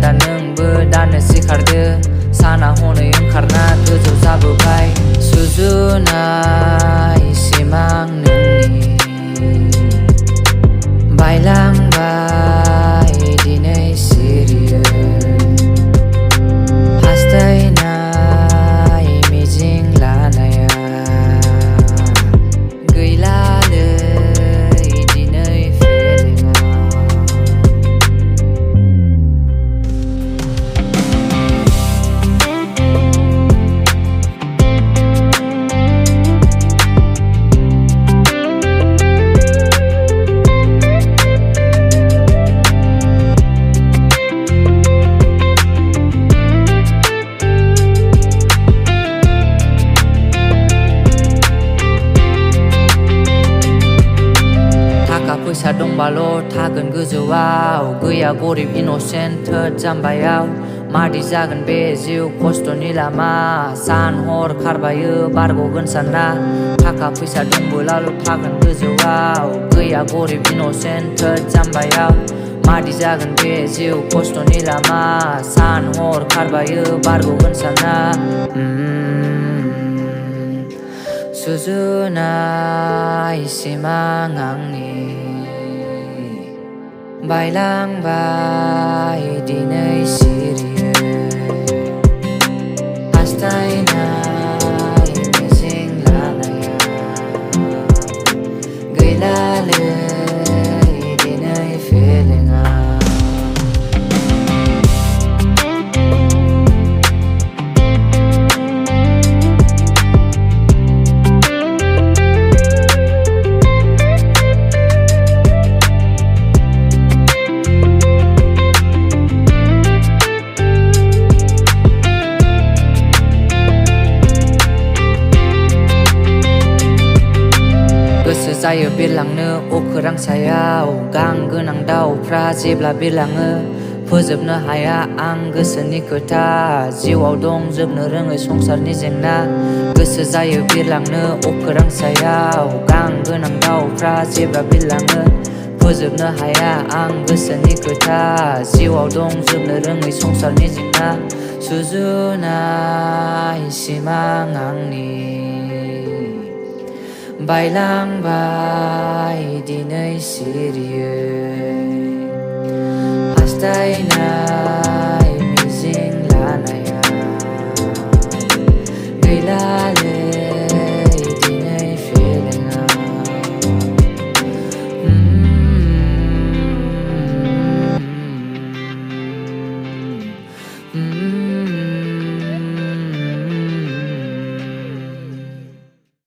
आदा नोंबो दानो सिखारदो साना हनै ओंखारना गोजौ जाबोबाय सुजुनाय सिमां नोंनि बायलांबाय दिनै सिरियै हास्थायनाय मिजिं लानाया गैलालै दिनै फैसा दंबाल' थागोन गोजौआव गैया गरिब इन'सेन्ट थोद जाम्बायाव मादि जागोन बे जिउ खस्थ'नि लामा सान हर खारबायो बारग'गोन सानना थाखा फैसा दंबोलाल' थागोन गोजौआव गैया गरिब इन'सेन्ट थोद जाम्बायाव मादि जागोन बे जिउ खस्थ'नि लामा सान हर खारबायो बारग'गोन सानना सुजुनाय सिमां आंनि बायलांबाय दिनै सिरियै हास्थायनाय मिजिं लानाया गैलालै दिनै फेलेङा गोसो जायो बिरलांनो अखोरां सायाव गां गोनां दाउफ्रा जेब्ला बिरलाङो फोजोबनो हाया आं गोसोनि खोथा जिउआव दं जोबनो रोङै संसारनि जेंना गोसो जायो बिरलांनो अखोरां सायाव गां गोनां दाउफ्रा जेब्ला बिरलाङो फोजोबनो हाया आं गोसोनि खोथा जिउआव दं जोबनो रोङै संसारनि जेंना सुजुनाय सिमां आंनि बायलांबाय दिनै सिरियै हास्थायनाय मिजिं लानाया गैला